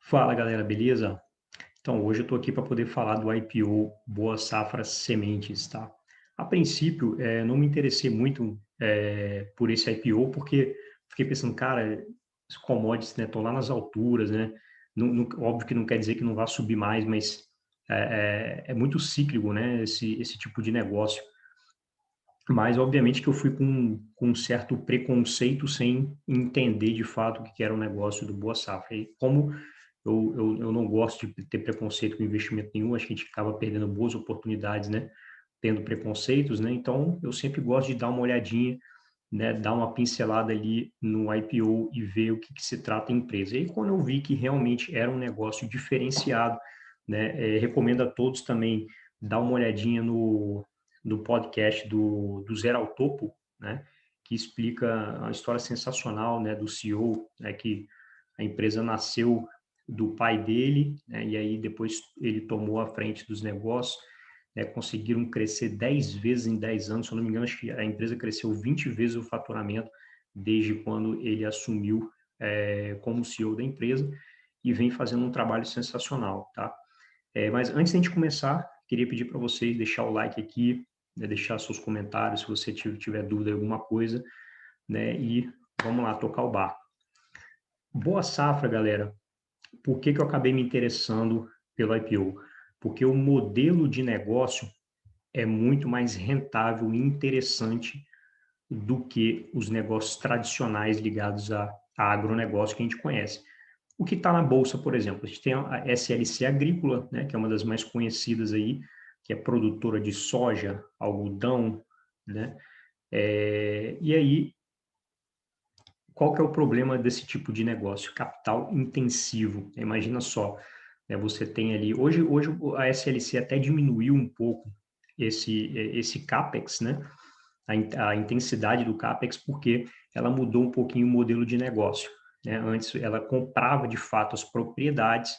Fala galera, beleza? Então, hoje eu estou aqui para poder falar do IPO Boa Safra Sementes, tá? A princípio, não me interessei muito por esse IPO, porque fiquei pensando, cara, os commodities, né, estão lá nas alturas, né? Óbvio que não quer dizer que não vá subir mais, mas é muito cíclico, né, esse tipo de negócio. Mas, obviamente, que eu fui com um certo preconceito sem entender de fato o que era o negócio do Boa Safra. E como eu não gosto de ter preconceito com investimento nenhum, acho que a gente acaba perdendo boas oportunidades, né? Tendo preconceitos, né? Então, eu sempre gosto de dar uma olhadinha, né? Dar uma pincelada ali no IPO e ver o que se trata a empresa. E aí, quando eu vi que realmente era um negócio diferenciado, né? Recomendo a todos também dar uma olhadinha no podcast do Zero ao Topo, né? Que explica uma história sensacional, né? Do CEO, né? Que a empresa nasceu do pai dele, né, e aí depois ele tomou a frente dos negócios, né, conseguiram crescer 10 vezes em 10 anos, se eu não me engano, acho que a empresa cresceu 20 vezes o faturamento desde quando ele assumiu como CEO da empresa e vem fazendo um trabalho sensacional, tá? Mas antes de a gente começar, queria pedir para vocês deixar o like aqui, né, deixar seus comentários se você tiver dúvida em alguma coisa, né, e vamos lá tocar o barco. Boa safra, galera. Por que eu acabei me interessando pelo IPO? Porque o modelo de negócio é muito mais rentável e interessante do que os negócios tradicionais ligados a agronegócio que a gente conhece. O que está na bolsa, por exemplo, a gente tem a SLC Agrícola, né, que é uma das mais conhecidas aí, que é produtora de soja, algodão, né? E aí, qual que é o problema desse tipo de negócio? Capital intensivo. Imagina só, né, você tem ali, hoje a SLC até diminuiu um pouco esse CAPEX, né? A intensidade do CAPEX, porque ela mudou um pouquinho o modelo de negócio, né? Antes ela comprava de fato as propriedades,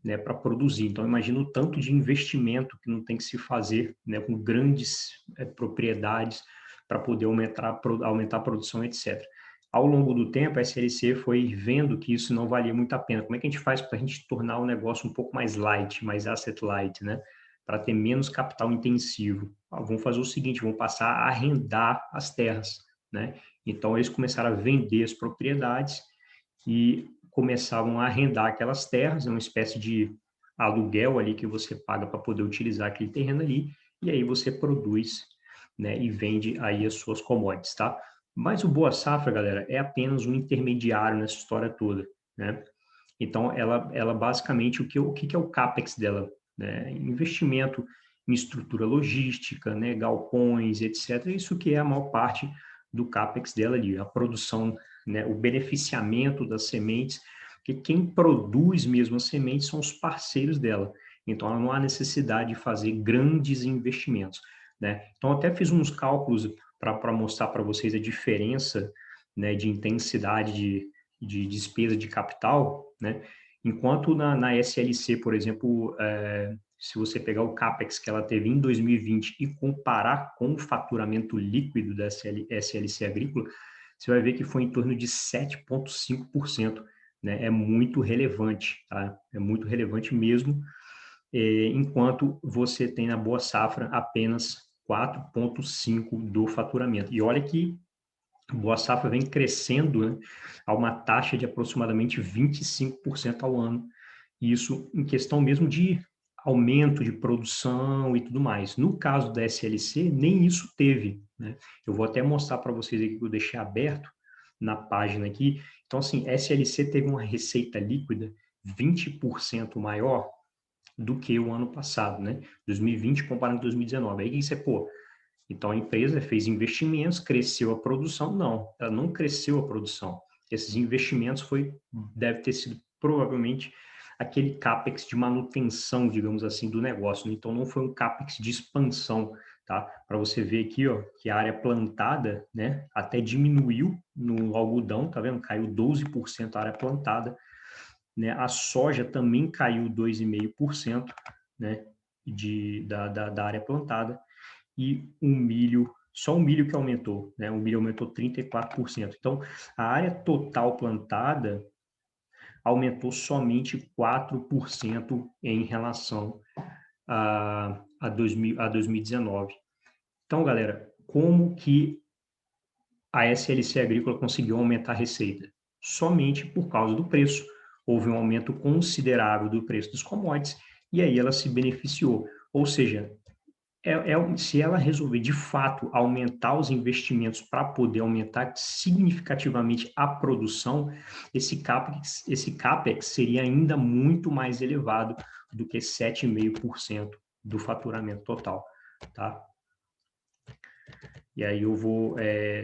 né, para produzir. Então imagina o tanto de investimento que não tem que se fazer, né, com grandes propriedades para poder aumentar a produção, etc. Ao longo do tempo, a SLC foi vendo que isso não valia muito a pena. Como é que a gente faz para a gente tornar o negócio um pouco mais light, mais asset light, né? Para ter menos capital intensivo. Vamos fazer o seguinte, vamos passar a arrendar as terras, né? Então, eles começaram a vender as propriedades e começavam a arrendar aquelas terras, é uma espécie de aluguel ali que você paga para poder utilizar aquele terreno ali, e aí você produz, né, e vende aí as suas commodities, tá? Mas o Boa Safra, galera, é apenas um intermediário nessa história toda, né? Então, ela basicamente, o que é o CAPEX dela? Né? Investimento em estrutura logística, né? Galpões, etc. Isso que é a maior parte do CAPEX dela ali, a produção, né? O beneficiamento das sementes, porque quem produz mesmo as sementes são os parceiros dela. Então, ela não há necessidade de fazer grandes investimentos, né? Então, até fiz uns cálculos para mostrar para vocês a diferença, né, de intensidade de despesa de capital, né? Enquanto na SLC, por exemplo, se você pegar o CAPEX que ela teve em 2020 e comparar com o faturamento líquido da SLC Agrícola, você vai ver que foi em torno de 7,5%, né? É muito relevante, tá? É muito relevante mesmo, enquanto você tem na Boa Safra apenas 4,5% do faturamento. E olha que Boa Safra vem crescendo, né, a uma taxa de aproximadamente 25% ao ano. Isso em questão mesmo de aumento de produção e tudo mais. No caso da SLC, nem isso teve, né? Eu vou até mostrar para vocês aqui que eu deixei aberto na página aqui. Então, assim, SLC teve uma receita líquida 20% maior do que o ano passado, né? 2020 comparando com 2019. Aí você, pô, então, a empresa fez investimentos, cresceu a produção? Não, ela não cresceu a produção. Esses investimentos deve ter sido provavelmente aquele CAPEX de manutenção, digamos assim, do negócio, né? Então, não foi um CAPEX de expansão, tá? Para você ver aqui, ó, que a área plantada, né, até diminuiu no algodão, tá vendo? Caiu 12% a área plantada, né? A soja também caiu 2,5%, né, da área plantada, e o milho, só o milho que aumentou, né? O milho aumentou 34%. Então, a área total plantada aumentou somente 4% em relação a 2019. Então, galera, como que a SLC Agrícola conseguiu aumentar a receita? Somente por causa do preço. Houve um aumento considerável do preço dos commodities e aí ela se beneficiou. Ou seja, se ela resolver de fato aumentar os investimentos para poder aumentar significativamente a produção, esse CAPEX seria ainda muito mais elevado do que 7,5% do faturamento total, tá? E aí eu vou,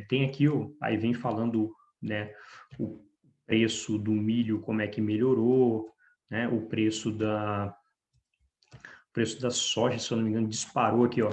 tem aqui, aí vem falando, né, o preço do milho, como é que melhorou, né, o preço da soja, se eu não me engano, disparou aqui, ó.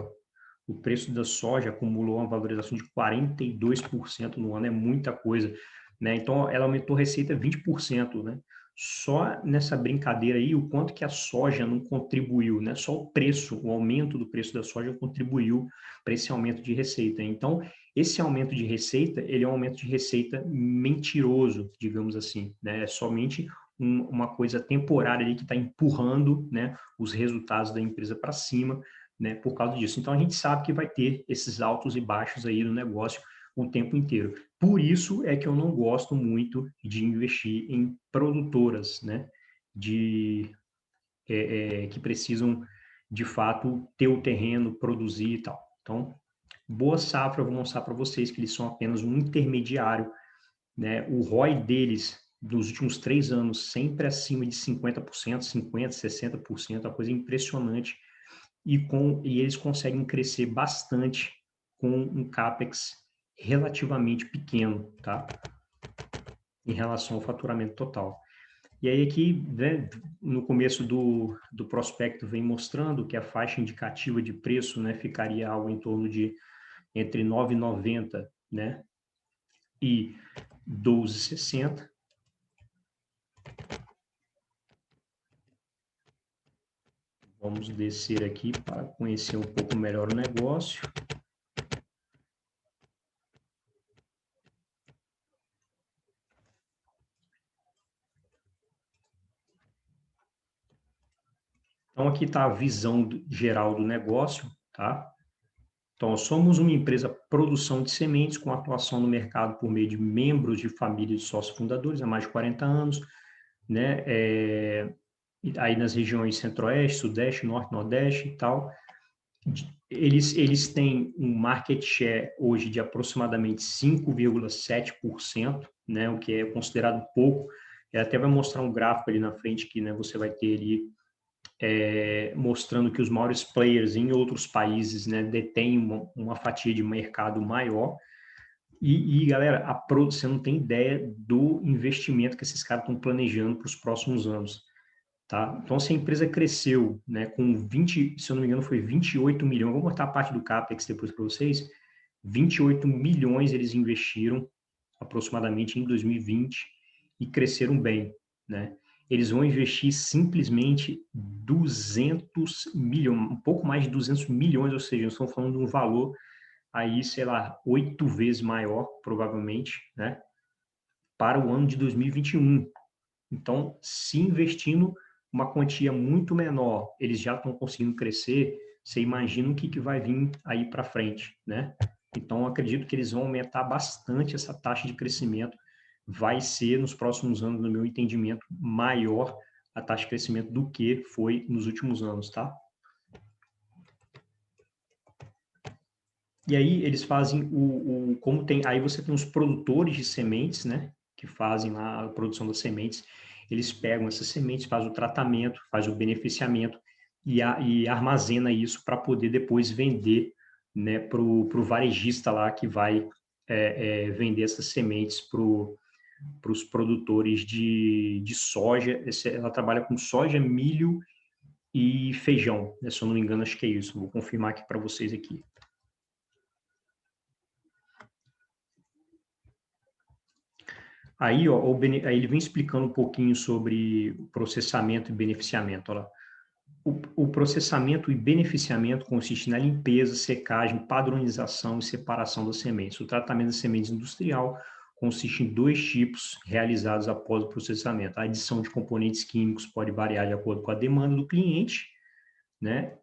O preço da soja acumulou uma valorização de 42% no ano, é muita coisa, né? Então, ela aumentou a receita 20%, né? Só nessa brincadeira aí, o quanto que a soja não contribuiu, né? Só o preço, o aumento do preço da soja contribuiu para esse aumento de receita. Então, esse aumento de receita, ele é um aumento de receita mentiroso, digamos assim, né? É somente uma coisa temporária ali que está empurrando, né, os resultados da empresa para cima, né, por causa disso. Então, a gente sabe que vai ter esses altos e baixos aí no negócio o tempo inteiro. Por isso é que eu não gosto muito de investir em produtoras, né, que precisam, de fato, ter o terreno, produzir e tal. Então, Boa Safra, eu vou mostrar para vocês que eles são apenas um intermediário, né, o ROI deles, nos últimos 3 anos, sempre acima de 50%, 50%, 60%, uma coisa impressionante, e eles conseguem crescer bastante com um CAPEX relativamente pequeno, tá? Em relação ao faturamento total. E aí aqui, né, no começo do prospecto vem mostrando que a faixa indicativa de preço, né, ficaria algo em torno de entre 9,90, né, e 12,60. Vamos descer aqui para conhecer um pouco melhor o negócio. Então, aqui está a visão geral do negócio, tá? Então, somos uma empresa produção de sementes com atuação no mercado por meio de membros de família de sócios fundadores há mais de 40 anos, né? Aí nas regiões Centro-Oeste, Sudeste, Norte, Nordeste e tal. Eles têm um market share hoje de aproximadamente 5,7%, né? O que é considerado pouco. Ele até vai mostrar um gráfico ali na frente que, né, você vai ter ali mostrando que os maiores players em outros países, né, detêm uma fatia de mercado maior. E galera, você não tem ideia do investimento que esses caras estão planejando para os próximos anos. Tá? Então, se a empresa cresceu, né, com 20, se eu não me engano, foi 28 milhões, vou botar a parte do CAPEX depois para vocês, 28 milhões eles investiram aproximadamente em 2020 e cresceram bem, né? Eles vão investir simplesmente 200 milhões, um pouco mais de 200 milhões, ou seja, nós estamos falando de um valor aí, sei lá, 8 vezes maior, provavelmente, né? Para o ano de 2021. Então, se investindo uma quantia muito menor, eles já estão conseguindo crescer, você imagina o que vai vir aí para frente, né? Então, acredito que eles vão aumentar bastante essa taxa de crescimento. Vai ser, nos próximos anos, no meu entendimento, maior a taxa de crescimento do que foi nos últimos anos, tá? E aí, eles fazem como tem, aí você tem os produtores de sementes, né? Que fazem lá a produção das sementes. Eles pegam essas sementes, fazem o tratamento, fazem o beneficiamento e armazena isso para poder depois vender, né, para o varejista lá que vai vender essas sementes para os produtores de soja. Ela trabalha com soja, milho e feijão, né, se eu não me engano, acho que é isso. Vou confirmar aqui para vocês aqui. Aí, ó, aí ele vem explicando um pouquinho sobre o processamento e beneficiamento. Olha lá. O processamento e beneficiamento consiste na limpeza, secagem, padronização e separação das sementes. O tratamento das sementes industrial consiste em 2 tipos realizados após o processamento. A adição de componentes químicos pode variar de acordo com a demanda do cliente, né?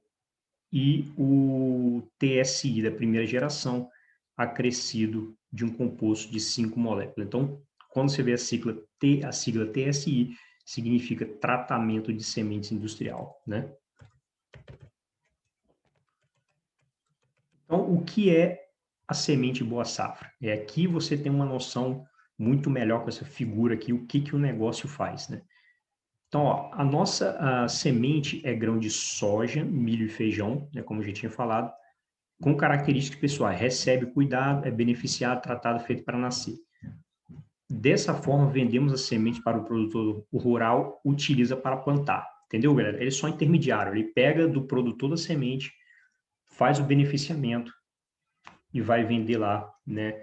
E o TSI da primeira geração, acrescido de um composto de 5 moléculas. Então, quando você vê a sigla TSI, significa tratamento de sementes industrial, né? Então, o que é a semente boa safra? Aqui você tem uma noção muito melhor com essa figura aqui, o que o negócio faz, né? Então, ó, a semente é grão de soja, milho e feijão, né, como eu já tinha falado, com características pessoais, recebe cuidado, é beneficiado, tratado, feito para nascer. Dessa forma, vendemos a semente para o produtor rural, utiliza para plantar. Entendeu, galera? Ele é só intermediário, ele pega do produtor da semente, faz o beneficiamento e vai vender lá, né,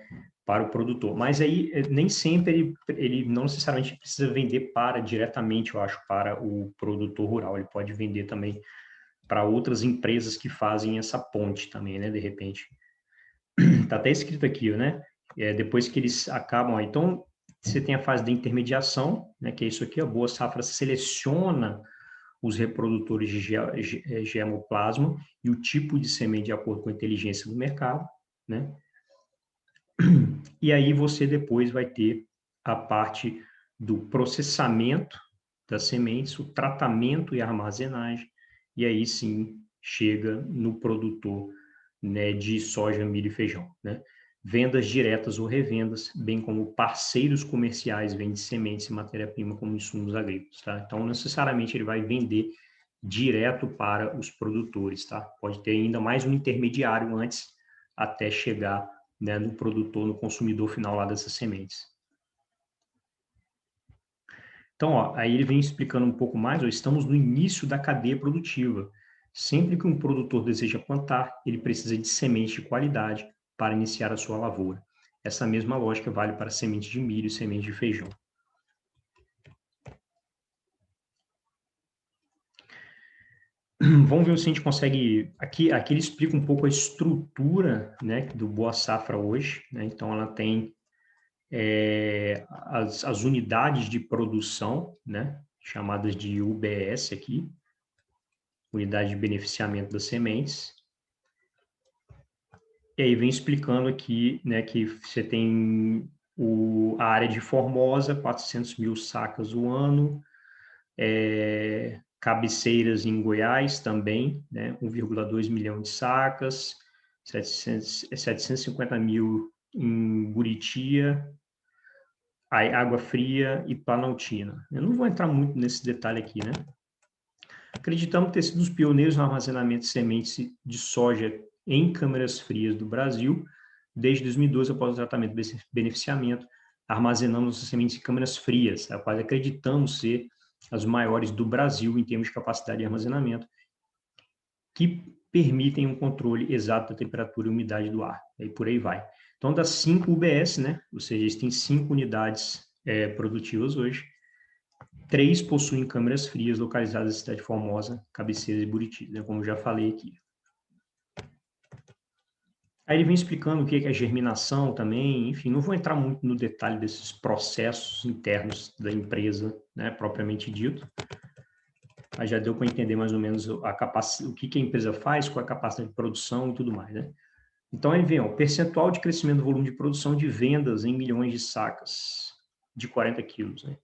para o produtor. Mas aí, nem sempre ele não necessariamente precisa vender diretamente, eu acho, para o produtor rural. Ele pode vender também para outras empresas que fazem essa ponte também, né, de repente. Está até escrito aqui, né? Depois que eles acabam, então você tem a fase da intermediação, né, que é isso aqui, a boa safra seleciona os reprodutores de germoplasma e o tipo de semente de acordo com a inteligência do mercado, né? E aí você depois vai ter a parte do processamento das sementes, o tratamento e armazenagem, e aí sim chega no produtor, né, de soja, milho e feijão, né? Vendas diretas ou revendas, bem como parceiros comerciais vendem sementes e matéria-prima como insumos agrícolas, tá? Então, não necessariamente ele vai vender direto para os produtores, tá? Pode ter ainda mais um intermediário antes, até chegar, né, no produtor, no consumidor final lá dessas sementes. Então, ó, aí ele vem explicando um pouco mais, ó, estamos no início da cadeia produtiva. Sempre que um produtor deseja plantar, ele precisa de semente de qualidade para iniciar a sua lavoura. Essa mesma lógica vale para semente de milho e semente de feijão. Vamos ver se a gente consegue... Aqui ele explica um pouco a estrutura, né, do Boa Safra hoje, né? Então, ela tem as unidades de produção, né, chamadas de UBS aqui, unidade de beneficiamento das sementes. E aí vem explicando aqui, né, que você tem a área de Formosa, 400 mil sacas o ano, cabeceiras em Goiás também, né, 1,2 milhão de sacas, 750 mil em Buritia, Água Fria e Planaltina. Eu não vou entrar muito nesse detalhe aqui, né? Acreditamos ter sido os pioneiros no armazenamento de sementes de soja em câmeras frias do Brasil. Desde 2012, após o tratamento de beneficiamento, armazenamos as sementes em câmeras frias, a quais acreditamos ser as maiores do Brasil em termos de capacidade de armazenamento, que permitem um controle exato da temperatura e umidade do ar. E por aí vai. Então, das 5 UBS, né? Ou seja, eles têm 5 unidades produtivas hoje. 3 possuem câmeras frias localizadas na cidade de Formosa, Cabeceiras e Buriti, né, como eu já falei aqui. Aí ele vem explicando o que é germinação também, enfim, não vou entrar muito no detalhe desses processos internos da empresa, né, propriamente dito, mas já deu para entender mais ou menos o que a empresa faz, qual é a capacidade de produção e tudo mais, né? Então, ele vem, ó, percentual de crescimento do volume de produção de vendas em milhões de sacas de 40 quilos, né?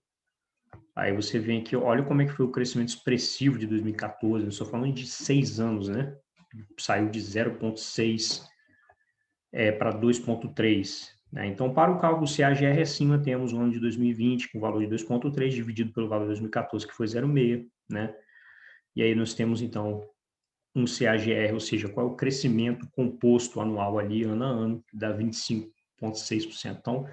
Aí você vem aqui, olha como é que foi o crescimento expressivo de 2014, eu estou falando de 6 anos, né? Saiu de 0,6 para 2,3. Né? Então, para o cálculo CAGR acima, temos o ano de 2020 com o valor de 2,3 dividido pelo valor de 2014, que foi 0,6. Né? E aí nós temos, então, um CAGR, ou seja, qual é o crescimento composto anual ali, ano a ano, que dá 25,6%. Então,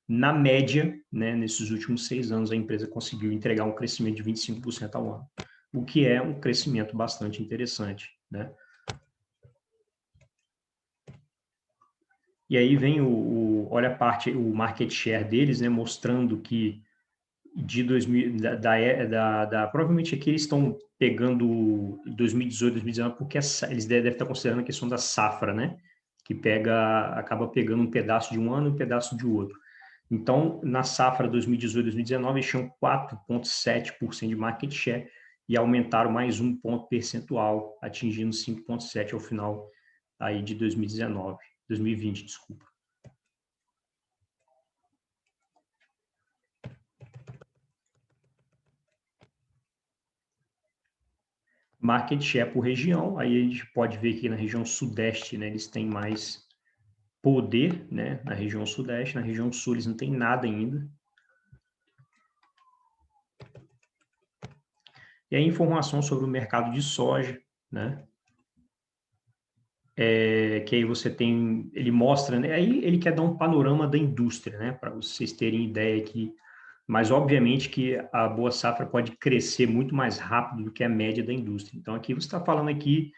na média, né, nesses últimos 6 anos, a empresa conseguiu entregar um crescimento de 25% ao ano, o que é um crescimento bastante interessante, né? E aí vem olha a parte, o market share deles, né, mostrando que de 2000, provavelmente aqui eles estão pegando 2018, 2019, porque eles devem estar considerando a questão da safra, né? Que acaba pegando um pedaço de um ano e um pedaço de outro. Então, na safra 2018-2019, eles tinham 4,7% de market share e aumentaram mais um ponto percentual, atingindo 5,7% ao final aí de 2020, desculpa. Market share por região, aí a gente pode ver que na região sudeste, né, eles têm mais poder, né, na região sudeste, na região sul eles não têm nada ainda. E aí informação sobre o mercado de soja, né, que aí você tem, ele mostra, né, aí ele quer dar um panorama da indústria, né, para vocês terem ideia aqui, mas obviamente que a boa safra pode crescer muito mais rápido do que a média da indústria. Então aqui você está falando aqui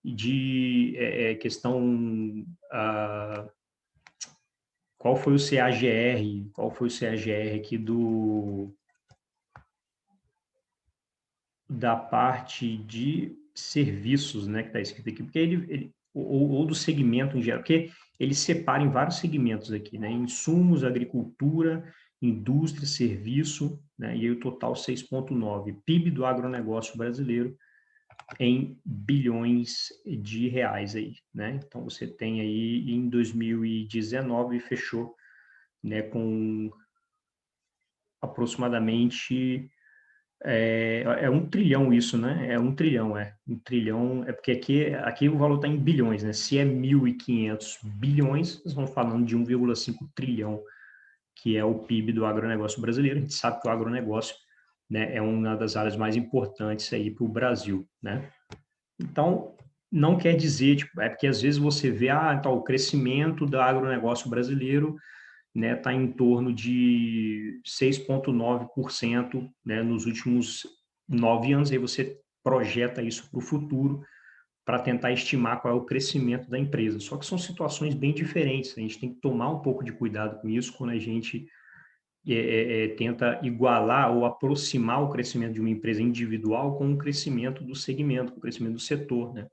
de questão, qual foi o CAGR aqui da parte de serviços, né, que está escrito aqui, porque ou do segmento em geral, porque ele separa em vários segmentos aqui, né, insumos, agricultura, indústria, serviço, né, e aí o total 6,9. PIB do agronegócio brasileiro em bilhões de reais aí, né? Então você tem aí em 2019 fechou, né, com aproximadamente 1 trilhão isso, né? É 1 trilhão, 1 trilhão, é porque aqui o valor está em bilhões, né? Se é 1.500 bilhões, nós estamos falando de 1,5 trilhão, que é o PIB do agronegócio brasileiro. A gente sabe que o agronegócio, né, é uma das áreas mais importantes aí para o Brasil, né? Então, não quer dizer, tipo, é porque às vezes você vê, então, o crescimento do agronegócio brasileiro, né, está em torno de 6,9%, né, nos últimos 9 anos, aí você projeta isso para o futuro para tentar estimar qual é o crescimento da empresa. Só que são situações bem diferentes, a gente tem que tomar um pouco de cuidado com isso quando a gente tenta igualar ou aproximar o crescimento de uma empresa individual com o crescimento do segmento, com o crescimento do setor, né?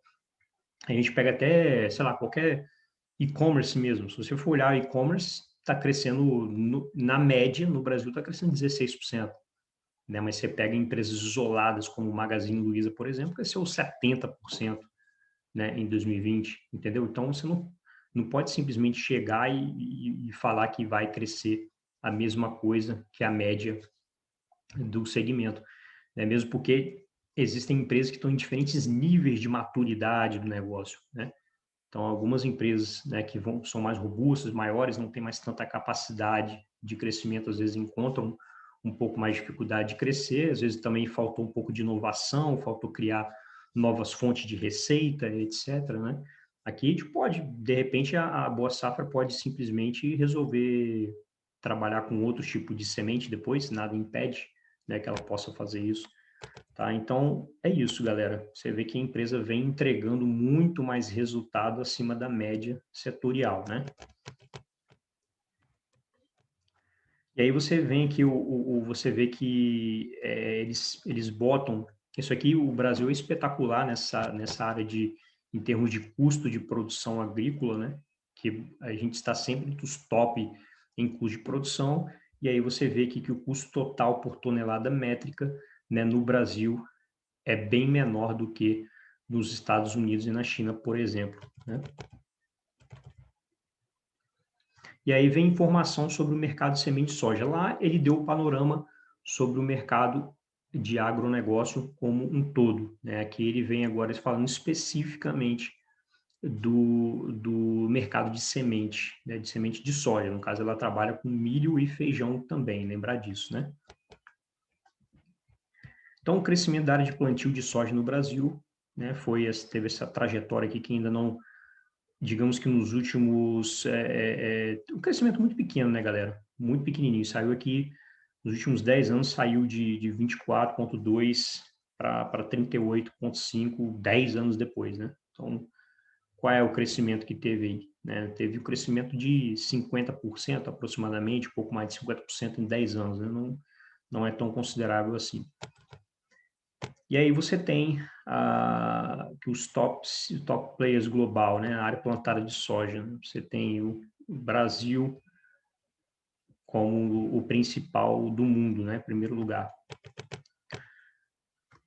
A gente pega até, sei lá, qualquer e-commerce mesmo. Se você for olhar e-commerce, está crescendo, na média, no Brasil, está crescendo 16%. Né? Mas você pega empresas isoladas, como o Magazine Luiza, por exemplo, cresceu 70%, né, em 2020, entendeu? Então, você não pode simplesmente chegar e falar que vai crescer a mesma coisa que a média do segmento, né? Mesmo porque existem empresas que estão em diferentes níveis de maturidade do negócio, né? Então, algumas empresas, né, que são mais robustas, maiores, não têm mais tanta capacidade de crescimento, às vezes encontram um pouco mais de dificuldade de crescer, às vezes também faltou um pouco de inovação, faltou criar novas fontes de receita, etc., né? Aqui a gente pode, de repente, a Boa Safra pode simplesmente resolver trabalhar com outro tipo de semente depois, nada impede, né, que ela possa fazer isso. Tá? Então, é isso, galera. Você vê que a empresa vem entregando muito mais resultado acima da média setorial, né? E aí você vê que você vê que eles botam isso aqui. O Brasil é espetacular nessa área em termos de custo de produção agrícola, né? Que a gente está sempre entre os top em custo de produção. E aí você vê que o custo total por tonelada métrica, né, no Brasil é bem menor do que nos Estados Unidos e na China, por exemplo, né? E aí vem informação sobre o mercado de semente de soja. Lá ele deu o panorama sobre o mercado de agronegócio como um todo, né? Aqui ele vem agora falando especificamente do mercado de semente, né? De semente de soja. No caso, ela trabalha com milho e feijão também, lembrar disso, né? Então, o crescimento da área de plantio de soja no Brasil, né, teve essa trajetória aqui que ainda não, digamos que nos últimos, um crescimento muito pequeno, né, galera? Muito pequenininho. Saiu aqui, nos últimos 10 anos, saiu de 24,2 para 38,5, 10 anos depois, né? Então, qual é o crescimento que teve aí? Né? Teve o crescimento de 50% aproximadamente, um pouco mais de 50% em 10 anos, né? Não é tão considerável assim. E aí você tem que os top players global, né, a área plantada de soja. Né? Você tem o Brasil como o principal do mundo, né? Primeiro lugar.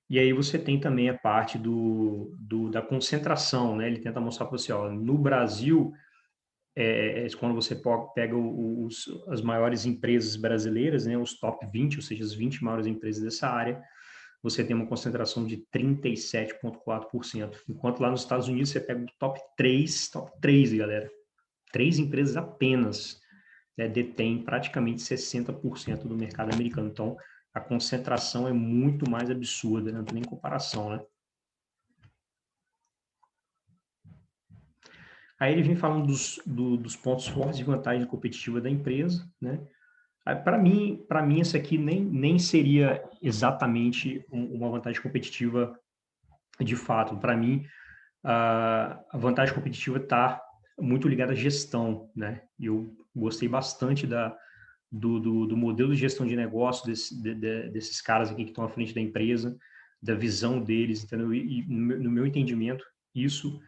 E aí você tem também a parte da concentração, né? Ele tenta mostrar para você, ó, no Brasil, quando você pega as maiores empresas brasileiras, né? Os top 20, ou seja, as 20 maiores empresas dessa área, você tem uma concentração de 37,4%. Enquanto lá nos Estados Unidos você pega o top 3, galera. 3 empresas apenas, né, detêm praticamente 60% do mercado americano. Então, a concentração é muito mais absurda, né? Não tem nem comparação, né? Aí ele vem falando dos pontos fortes e vantagem competitiva da empresa, né? Para mim, isso aqui nem seria exatamente uma vantagem competitiva de fato. Para mim, a vantagem competitiva está muito ligada à gestão, né? Eu gostei bastante do modelo de gestão de negócio desses caras aqui que estão à frente da empresa, da visão deles, entendeu? E no meu entendimento, isso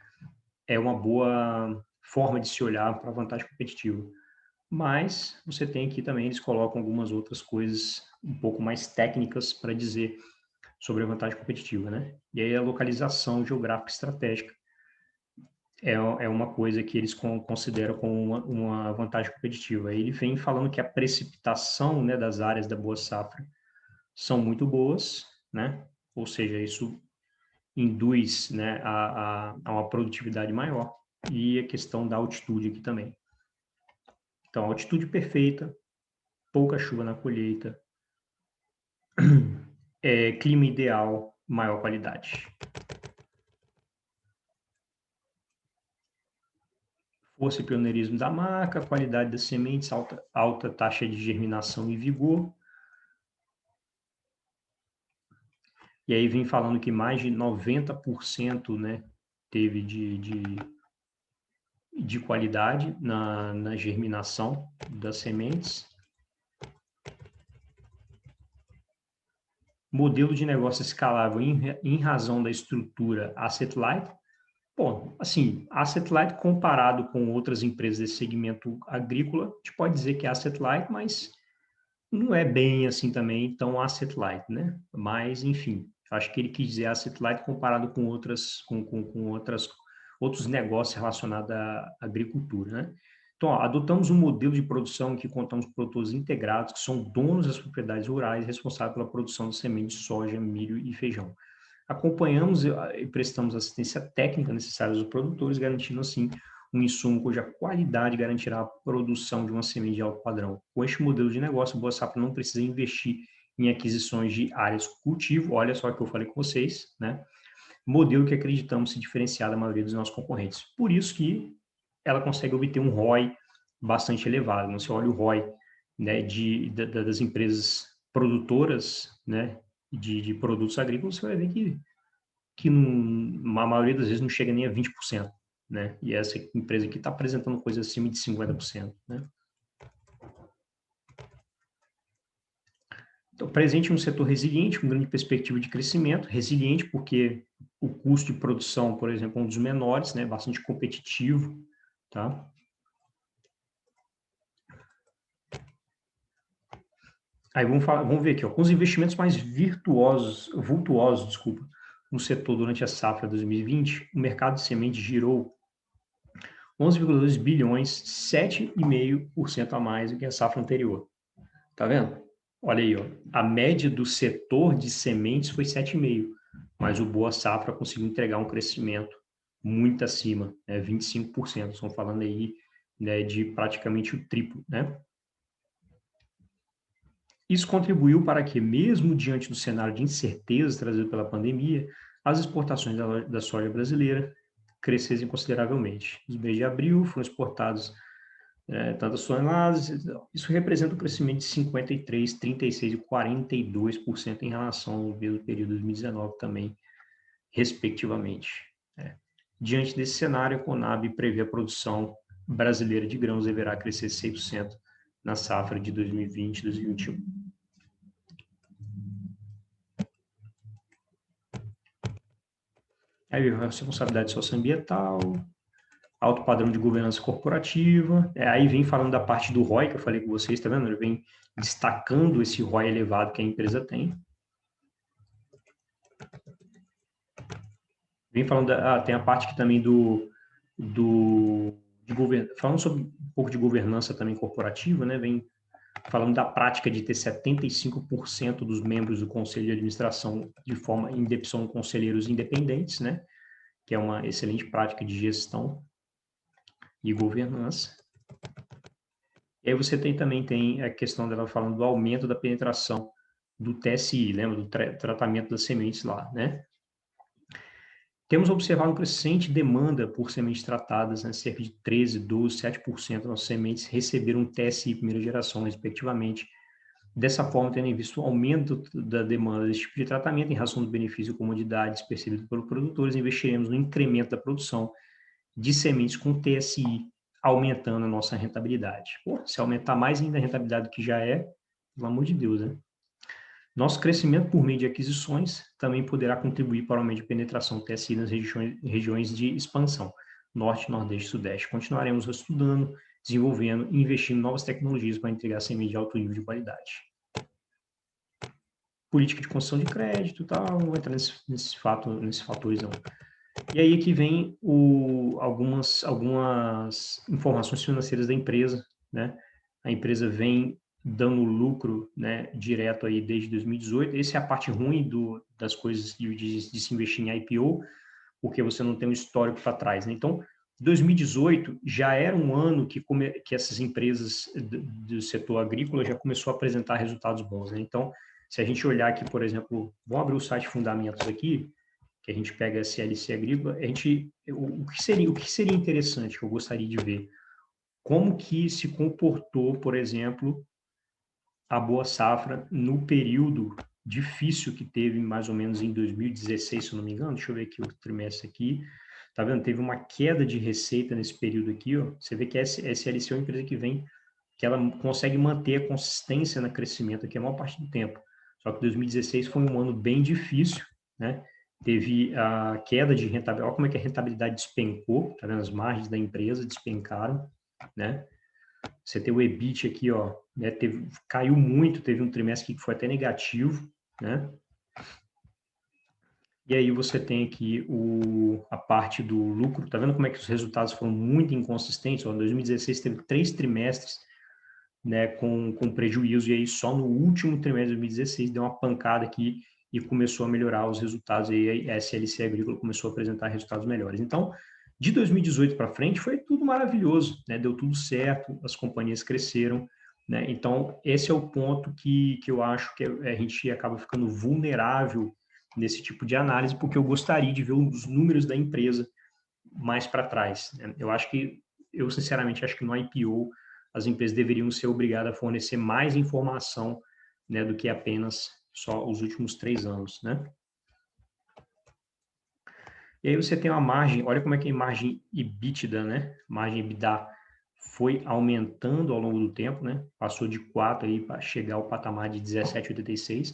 é uma boa forma de se olhar para a vantagem competitiva. Mas você tem aqui também, eles colocam algumas outras coisas um pouco mais técnicas para dizer sobre a vantagem competitiva, né? E aí a localização geográfica estratégica é uma coisa que eles consideram como uma vantagem competitiva. Ele vem falando que a precipitação, né, das áreas da boa safra são muito boas, né? Ou seja, isso induz, né, a uma produtividade maior, e a questão da altitude aqui também. Então, altitude perfeita, pouca chuva na colheita, clima ideal, maior qualidade. Força e pioneirismo da marca, qualidade das sementes, alta taxa de germinação e vigor. E aí vem falando que mais de 90%, né, teve de qualidade na germinação das sementes. Modelo de negócio escalável em razão da estrutura asset-light. Bom, assim, asset-light comparado com outras empresas desse segmento agrícola, a gente pode dizer que é asset-light, mas não é bem assim também tão asset-light, né? Mas, enfim, acho que ele quis dizer asset-light comparado com outros negócios relacionados à agricultura, né? Então, ó, adotamos um modelo de produção em que contamos com produtores integrados, que são donos das propriedades rurais responsáveis pela produção de sementes de soja, milho e feijão. Acompanhamos e prestamos assistência técnica necessária aos produtores, garantindo, assim, um insumo cuja qualidade garantirá a produção de uma semente de alto padrão. Com este modelo de negócio, a Boa Safra não precisa investir em aquisições de áreas de cultivo, olha só o que eu falei com vocês, né? Modelo que acreditamos se diferenciar da maioria dos nossos concorrentes. Por isso que ela consegue obter um ROI bastante elevado. Você olha o ROI, né, das empresas produtoras, né, de produtos agrícolas, você vai ver que na maioria das vezes não chega nem a 20%, né? E essa empresa aqui está apresentando coisa acima de 50%, né? Então, presente em um setor resiliente, com grande perspectiva de crescimento, resiliente porque o custo de produção, por exemplo, é um dos menores, né? Bastante competitivo, tá? Aí vamos ver aqui, ó, com os investimentos mais vultuosos, desculpa, no setor durante a safra 2020, o mercado de sementes girou 11,2 bilhões, 7,5% a mais do que a safra anterior. Tá vendo? Olha aí, ó, a média do setor de sementes foi 7,5%, mas o Boa Safra conseguiu entregar um crescimento muito acima, né, 25%. Estão falando aí, né, de praticamente o triplo, né? Isso contribuiu para que, mesmo diante do cenário de incerteza trazido pela pandemia, as exportações da soja brasileira crescessem consideravelmente. Nos meses de abril foram exportados tantas toneladas, isso representa um crescimento de 53%, 36% e 42% em relação ao mesmo período de 2019 também, respectivamente. Diante desse cenário, a Conab prevê a produção brasileira de grãos deverá crescer 6% na safra de 2020 e 2021. Aí, a responsabilidade socioambiental, alto padrão de governança corporativa. Aí vem falando da parte do ROI, que eu falei com vocês, tá vendo? Ele vem destacando esse ROI elevado que a empresa tem. Vem falando, tem a parte que também falando sobre um pouco de governança também corporativa, né? Vem falando da prática de ter 75% dos membros do conselho de administração de forma são conselheiros independentes, né? Que é uma excelente prática de gestão e governança. E aí você também tem a questão dela falando do aumento da penetração do TSI, lembra do tratamento das sementes lá, né? Temos observado crescente demanda por sementes tratadas, né? Cerca de 13, 12, 7% das nossas sementes receberam TSI primeira geração, respectivamente. Dessa forma, tendo visto o aumento da demanda desse tipo de tratamento em razão do benefício e comodidades percebido pelos produtores, investiremos no incremento da produção de sementes com TSI, aumentando a nossa rentabilidade. Pô, se aumentar mais ainda a rentabilidade do que já é, pelo amor de Deus, né? Nosso crescimento por meio de aquisições também poderá contribuir para o aumento de penetração TSI nas regiões de expansão, Norte, Nordeste e Sudeste. Continuaremos estudando, desenvolvendo e investindo em novas tecnologias para entregar sementes de alto nível de qualidade. Política de concessão de crédito, tal, não vou entrar nesses fatores, não. E aí que vem algumas informações financeiras da empresa, né? A empresa vem dando lucro, né, direto aí desde 2018. Essa é a parte ruim das coisas de se investir em IPO, porque você não tem um histórico para trás, né? Então, 2018 já era um ano que essas empresas do setor agrícola já começou a apresentar resultados bons, né? Então, se a gente olhar aqui, por exemplo, vamos abrir o site Fundamentos aqui, que a gente pega a CLC Agrícola, o que seria interessante, que eu gostaria de ver, como que se comportou, por exemplo, a Boa Safra no período difícil que teve, mais ou menos em 2016, se eu não me engano. Deixa eu ver aqui o trimestre aqui. Tá vendo? Teve uma queda de receita nesse período aqui, ó. Você vê que a SLC é uma empresa que ela consegue manter a consistência no crescimento aqui a maior parte do tempo. Só que 2016 foi um ano bem difícil, né? Teve a queda de rentabilidade. Olha como é que a rentabilidade despencou, tá vendo? As margens da empresa despencaram, né? Você tem o EBIT aqui, ó, né? Caiu muito, teve um trimestre que foi até negativo, né? E aí você tem aqui a parte do lucro, tá vendo como é que os resultados foram muito inconsistentes? Ó, em 2016 teve 3 trimestres, né, com prejuízo, e aí só no último trimestre de 2016 deu uma pancada aqui e começou a melhorar os resultados, e aí a SLC Agrícola começou a apresentar resultados melhores. Então, de 2018 para frente foi tudo maravilhoso, né? Deu tudo certo, as companhias cresceram, né? Então, esse é o ponto que eu acho que a gente acaba ficando vulnerável nesse tipo de análise, porque eu gostaria de ver os números da empresa mais para trás, né? Eu sinceramente acho que no IPO as empresas deveriam ser obrigadas a fornecer mais informação, né, do que apenas só os últimos 3 anos, né? E aí você tem uma margem, olha como é que a margem EBITDA, né? Margem EBITDA foi aumentando ao longo do tempo, né? Passou de 4 aí para chegar ao patamar de 17,86.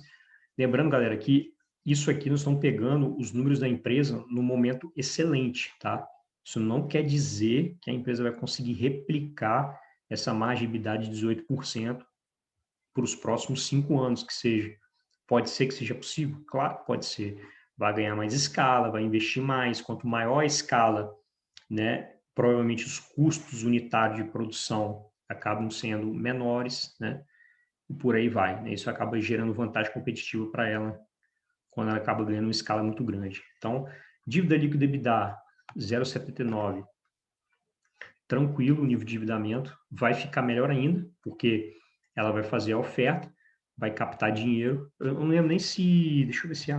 Lembrando, galera, que isso aqui nós estamos pegando os números da empresa no momento excelente, tá? Isso não quer dizer que a empresa vai conseguir replicar essa margem EBITDA de 18% para os próximos 5 anos, que seja. Pode ser que seja possível? Claro que pode ser. Vai ganhar mais escala, vai investir mais. Quanto maior a escala, né, provavelmente os custos unitários de produção acabam sendo menores, né? E por aí vai, né? Isso acaba gerando vantagem competitiva para ela quando ela acaba ganhando uma escala muito grande. Então, dívida líquida EBITDA 0,79, tranquilo o nível de endividamento, vai ficar melhor ainda, porque ela vai fazer a oferta, vai captar dinheiro. Eu não lembro nem se, deixa eu ver se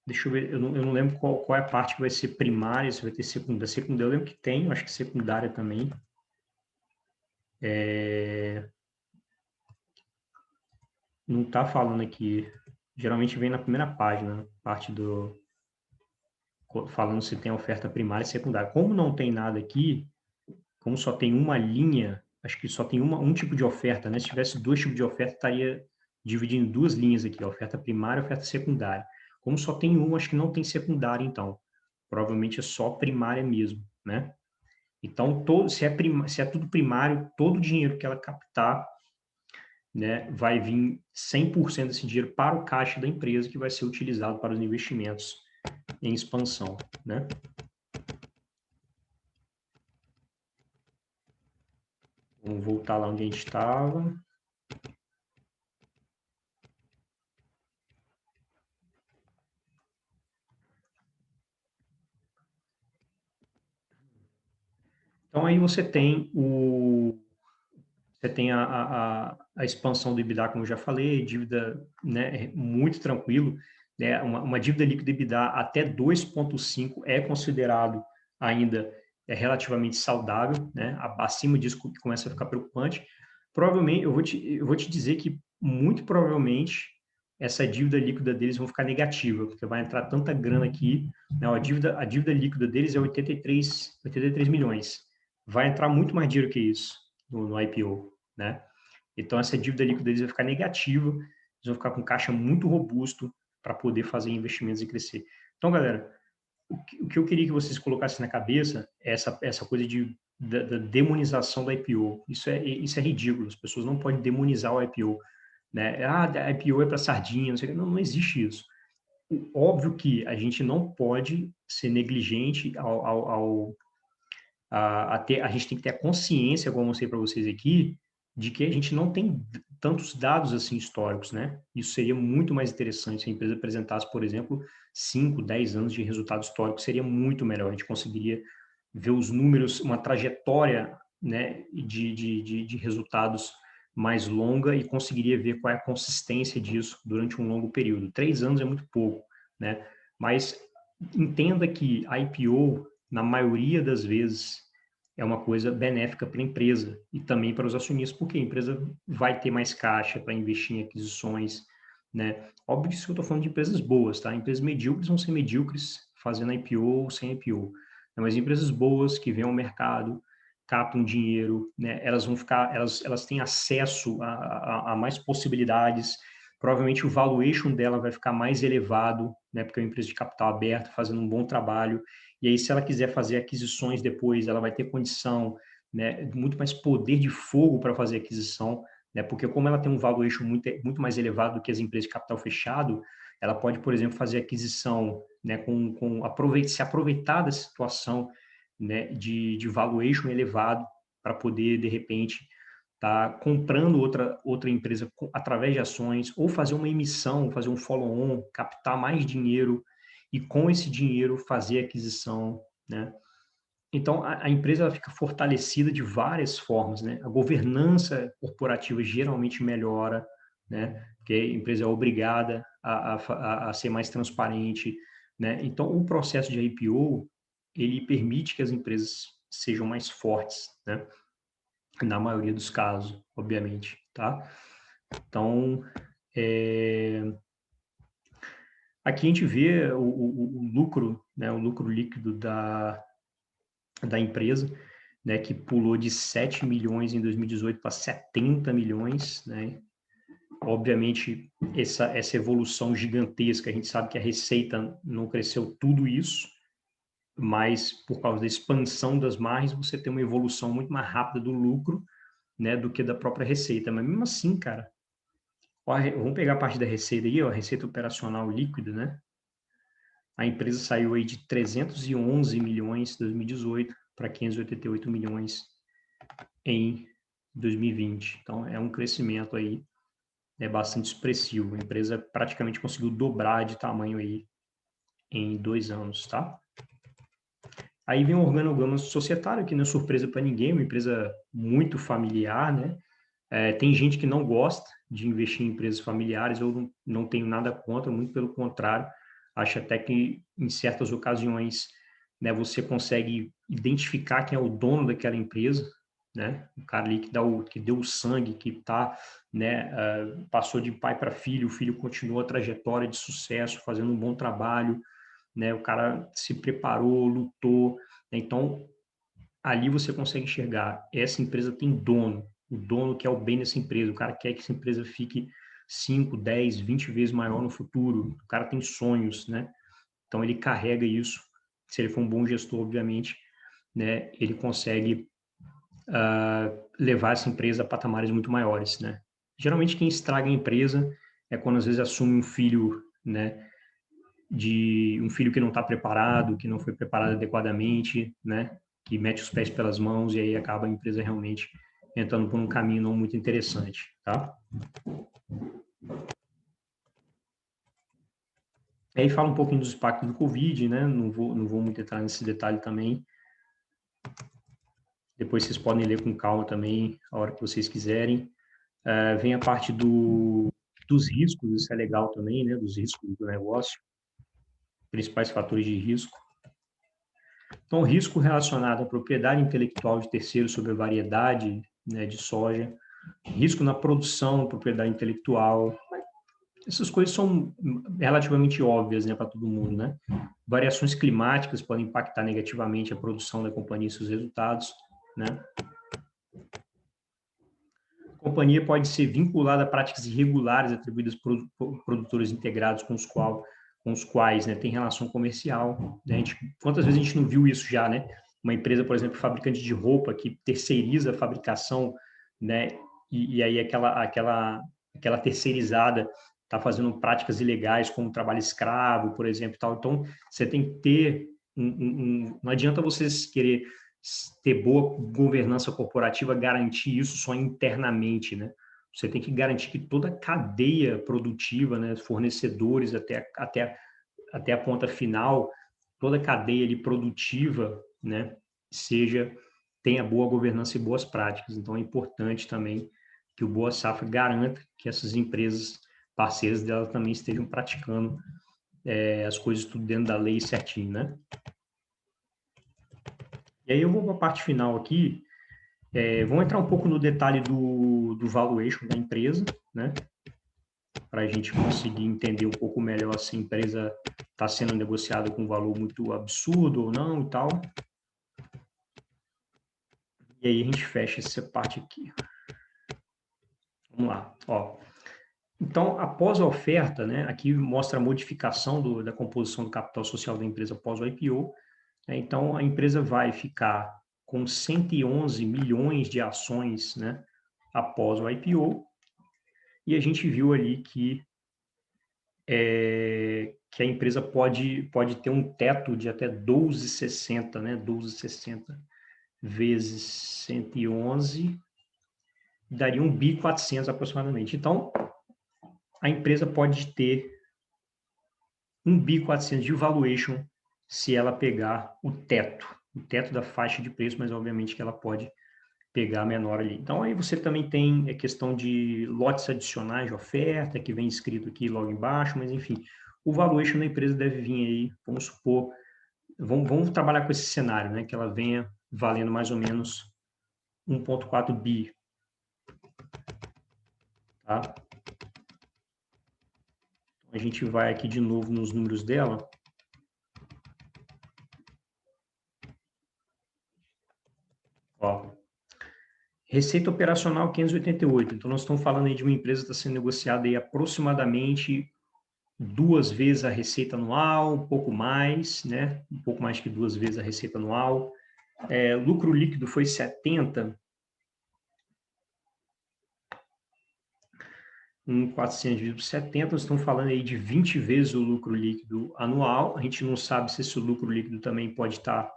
deixa eu ver, eu não lembro qual é a parte que vai ser primária, se vai ter secundária. Secundária eu lembro que tem, eu acho que secundária também. Não está falando aqui. Geralmente vem na primeira página, parte falando se tem oferta primária e secundária. Como não tem nada aqui, como só tem uma linha, acho que só tem um tipo de oferta, né? Se tivesse 2 tipos de oferta, estaria dividindo em 2 linhas aqui, oferta primária e oferta secundária. Como só tem uma, acho que não tem secundária, então. provavelmente é só primária mesmo, né? Então, se é tudo primário, todo o dinheiro que ela captar, né, vai vir 100% desse dinheiro para o caixa da empresa, que vai ser utilizado para os investimentos em expansão, né? Vamos voltar lá onde a gente estava. Então, aí você tem a expansão do EBITDA, como eu já falei, dívida, né, muito tranquilo, né, uma dívida líquida EBITDA até 2,5 é considerado ainda relativamente saudável, né, acima disso que começa a ficar preocupante. Provavelmente, eu vou te dizer que muito provavelmente essa dívida líquida deles vão ficar negativa, porque vai entrar tanta grana aqui, né, a dívida líquida deles é 83 milhões. Vai entrar muito mais dinheiro que isso no IPO, né? Então, essa dívida líquida deles vai ficar negativa, eles vão ficar com caixa muito robusto para poder fazer investimentos e crescer. Então, galera, o que eu queria que vocês colocassem na cabeça é essa coisa da demonização do IPO. Isso é ridículo, as pessoas não podem demonizar o IPO. Né? A IPO é para sardinha, não sei o que. Não, não existe isso. Óbvio que a gente não pode ser negligente a gente tem que ter a consciência, como eu mostrei para vocês aqui, de que a gente não tem tantos dados assim históricos, né? Isso seria muito mais interessante se a empresa apresentasse, por exemplo, 5, 10 anos de resultado histórico, seria muito melhor. A gente conseguiria ver os números, uma trajetória, né, de resultados mais longa e conseguiria ver qual é a consistência disso durante um longo período. 3 anos é muito pouco, né? Mas entenda que a IPO, na maioria das vezes, é uma coisa benéfica para a empresa e também para os acionistas, porque a empresa vai ter mais caixa para investir em aquisições, né? Óbvio que isso eu estou falando de empresas boas, tá? Empresas medíocres vão ser medíocres fazendo IPO ou sem IPO. Né? Mas empresas boas que vêm ao mercado, captam dinheiro, né? Elas vão ficar, elas têm acesso a mais possibilidades. Provavelmente o valuation dela vai ficar mais elevado, né? Porque é uma empresa de capital aberto, fazendo um bom trabalho. E aí, se ela quiser fazer aquisições depois, ela vai ter condição, né, muito mais poder de fogo para fazer aquisição, né, porque como ela tem um valuation muito mais elevado do que as empresas de capital fechado, ela pode, por exemplo, fazer aquisição, né, se aproveitar da situação, né, de valuation elevado para poder, de repente, estar comprando outra empresa através de ações, ou fazer uma emissão, fazer um follow-on, captar mais dinheiro e com esse dinheiro fazer aquisição, né? Então, a empresa ela fica fortalecida de várias formas, né? A governança corporativa geralmente melhora, né? Porque a empresa é obrigada a ser mais transparente, né? Então, o processo de IPO, ele permite que as empresas sejam mais fortes, né? Na maioria dos casos, obviamente, tá? Então, aqui a gente vê o lucro, né? O lucro líquido da empresa, né, que pulou de 7 milhões em 2018 para 70 milhões, né? Obviamente, essa evolução gigantesca, a gente sabe que a receita não cresceu tudo isso, mas por causa da expansão das margens, você tem uma evolução muito mais rápida do lucro, né, do que da própria receita. Mas mesmo assim, cara, ó, vamos pegar a parte da receita aí, ó, a receita operacional líquida, né? A empresa saiu aí de 311 milhões em 2018 para 588 milhões em 2020. Então, é um crescimento aí bastante expressivo. A empresa praticamente conseguiu dobrar de tamanho aí em 2 anos, tá? Aí vem o organograma societário, que não é surpresa para ninguém, uma empresa muito familiar, né? Tem gente que não gosta de investir em empresas familiares, eu não tenho nada contra, muito pelo contrário, acho até que em certas ocasiões, né, você consegue identificar quem é o dono daquela empresa, né? O cara ali que deu o sangue, que tá, né, passou de pai para filho, o filho continuou a trajetória de sucesso, fazendo um bom trabalho, né? O cara se preparou, lutou, né? Então ali você consegue enxergar, essa empresa tem dono, o dono quer o bem dessa empresa, o cara quer que essa empresa fique 5, 10, 20 vezes maior no futuro, o cara tem sonhos, né? Então ele carrega isso se ele for um bom gestor, obviamente, né, ele consegue levar essa empresa a patamares muito maiores, né? Geralmente quem estraga a empresa é quando às vezes assume um filho, né, de um filho que não está preparado, que não foi preparado adequadamente, né, que mete os pés pelas mãos e aí acaba a empresa realmente entrando por um caminho não muito interessante, tá? Aí fala um pouquinho dos impactos do Covid, né? Não vou muito entrar nesse detalhe também. Depois vocês podem ler com calma também, a hora que vocês quiserem. Vem a parte dos riscos, isso é legal também, né? Dos riscos do negócio, principais fatores de risco. Então, risco relacionado à propriedade intelectual de terceiros sobre a variedade, né, de soja, risco na produção, propriedade intelectual. Essas coisas são relativamente óbvias, né, para todo mundo, né? Variações climáticas podem impactar negativamente a produção da companhia e seus resultados, né? A companhia pode ser vinculada a práticas irregulares atribuídas por produtores integrados com os quais, né, tem relação comercial. Né? Quantas vezes a gente não viu isso já, né? Uma empresa, por exemplo, fabricante de roupa que terceiriza a fabricação, né? E aí aquela terceirizada está fazendo práticas ilegais como trabalho escravo, por exemplo, tal. Então você tem que ter não adianta vocês querer ter boa governança corporativa, garantir isso só internamente, né? Você tem que garantir que toda a cadeia produtiva, né, fornecedores até a ponta final, toda a cadeia ali produtiva, né, tenha boa governança e boas práticas. Então é importante também que o Boa Safra garanta que essas empresas parceiras dela também estejam praticando as coisas tudo dentro da lei certinho, né? E aí eu vou para a parte final aqui. Vamos entrar um pouco no detalhe do valuation da empresa, né? Para a gente conseguir entender um pouco melhor se a empresa está sendo negociada com um valor muito absurdo ou não e tal. E aí a gente fecha essa parte aqui. Vamos lá. Ó. Então, após a oferta, né, aqui mostra a modificação da composição do capital social da empresa após o IPO. Né? Então, a empresa vai ficar com 111 milhões de ações, né, após o IPO. E a gente viu ali que a empresa pode ter um teto de até 12,60, né? 12,60 vezes 111 daria 1.400 aproximadamente. Então, a empresa pode ter 1.400 de valuation se ela pegar o teto da faixa de preço, mas obviamente que ela pode pegar menor ali. Então, aí você também tem a questão de lotes adicionais de oferta, que vem escrito aqui logo embaixo, mas enfim, o valuation da empresa deve vir aí, vamos supor, vamos trabalhar com esse cenário, né, que ela venha valendo mais ou menos 1,4 bi, tá? A gente vai aqui de novo nos números dela. Ó, receita operacional 588. Então, nós estamos falando aí de uma empresa que está sendo negociada aí aproximadamente 2 vezes a receita anual, um pouco mais, né? Um pouco mais que 2 vezes a receita anual. Lucro líquido foi 70, 400 vezes 70, nós estamos falando aí de 20 vezes o lucro líquido anual. A gente não sabe se esse lucro líquido também pode estar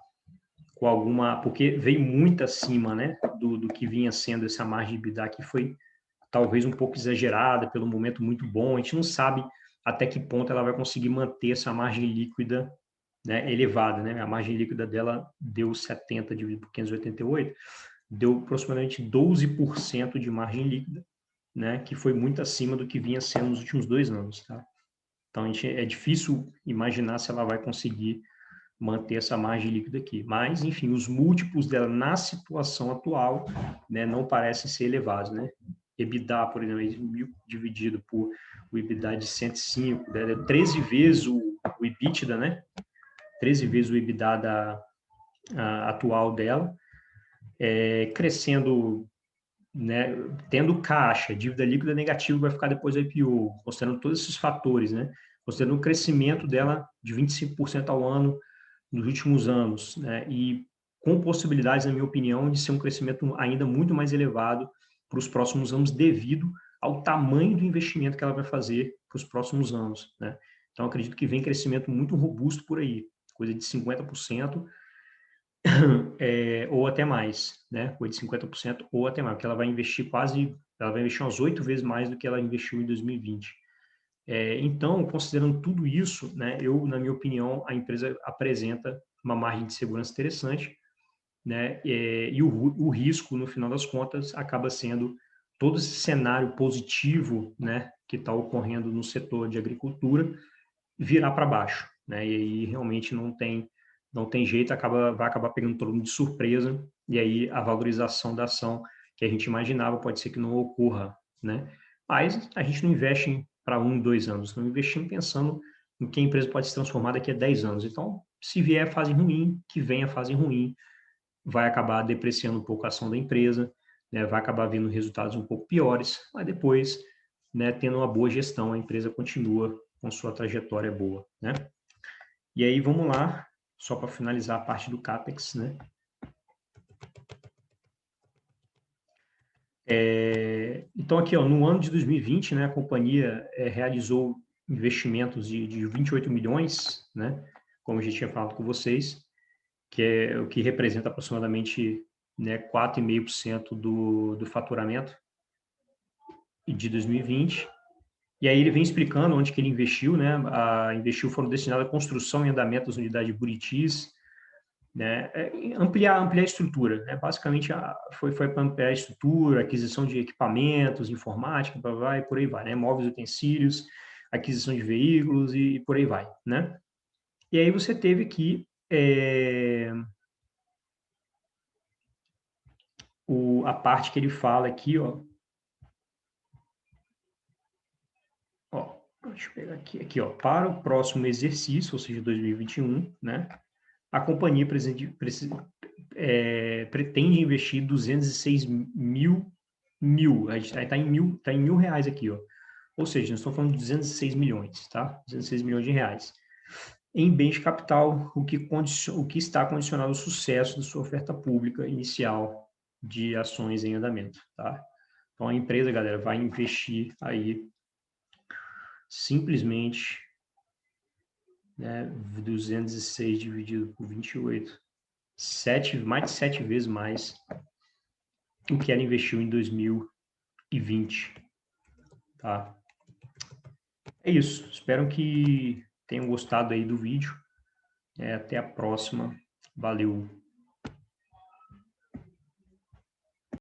com alguma, porque veio muito acima, né, do que vinha sendo essa margem de EBITDA, que foi talvez um pouco exagerada, pelo momento muito bom. A gente não sabe até que ponto ela vai conseguir manter essa margem líquida, né, elevada, né? A margem líquida dela deu 70 dividido por 588, deu aproximadamente 12% de margem líquida, né, que foi muito acima do que vinha sendo nos últimos 2 anos, tá? Então, é difícil imaginar se ela vai conseguir manter essa margem líquida aqui. Mas, enfim, os múltiplos dela na situação atual, né, não parecem ser elevados, né? EBITDA, por exemplo, dividido por o EBITDA de 105, né, 13 vezes o EBITDA, né? 13 vezes o EBITDA atual dela, crescendo, né, tendo caixa, dívida líquida negativa vai ficar depois do IPO, considerando todos esses fatores, né? Considerando o crescimento dela de 25% ao ano, nos últimos anos, né, e com possibilidades, na minha opinião, de ser um crescimento ainda muito mais elevado para os próximos anos, devido ao tamanho do investimento que ela vai fazer para os próximos anos, né? Então, acredito que vem crescimento muito robusto por aí, coisa de 50%, ou até mais, né? Coisa de 50% ou até mais, porque ela vai investir umas 8 vezes mais do que ela investiu em 2020. Então, considerando tudo isso, né, na minha opinião, a empresa apresenta uma margem de segurança interessante, né, e o risco, no final das contas, acaba sendo todo esse cenário positivo, né, que está ocorrendo no setor de agricultura, virar para baixo, né, e aí realmente não tem jeito, vai acabar pegando todo mundo de surpresa, e aí a valorização da ação que a gente imaginava pode ser que não ocorra, né, mas a gente não investe para 1, 2 anos, não investimos pensando em que a empresa pode se transformar daqui a 10 anos. Então, se vier a fase ruim, que venha a fase ruim, vai acabar depreciando um pouco a ação da empresa, né, vai acabar vendo resultados um pouco piores, mas depois, né, tendo uma boa gestão, a empresa continua com sua trajetória boa, né? E aí, vamos lá, só para finalizar a parte do CAPEX, né? Então, aqui, ó, no ano de 2020, né, a companhia realizou investimentos de 28 milhões, né, como a gente tinha falado com vocês, que é o que representa aproximadamente, né, 4,5% do faturamento de 2020. E aí ele vem explicando onde que ele investiu, né? Foram destinados à construção e andamento das unidades de Buritis, né? Ampliar a estrutura, né? Basicamente foi para ampliar a estrutura, aquisição de equipamentos, informática, e por aí vai, né? Móveis, utensílios, aquisição de veículos e por aí vai, né? E aí você teve que a parte que ele fala aqui, ó, deixa eu pegar aqui, ó, para o próximo exercício, ou seja, 2021, né? A companhia pretende investir 206 mil, a gente está em mil reais aqui, ó. Ou seja, nós estamos falando de 206 milhões, tá? 206 milhões de reais. Em bens de capital, o que está condicionado ao sucesso da sua oferta pública inicial de ações em andamento, tá? Então, a empresa, galera, vai investir aí simplesmente, né, 206 dividido por 28, mais de 7 vezes mais o que ela investiu em 2020, tá? É isso. Espero que tenham gostado aí do vídeo. Até a próxima. Valeu.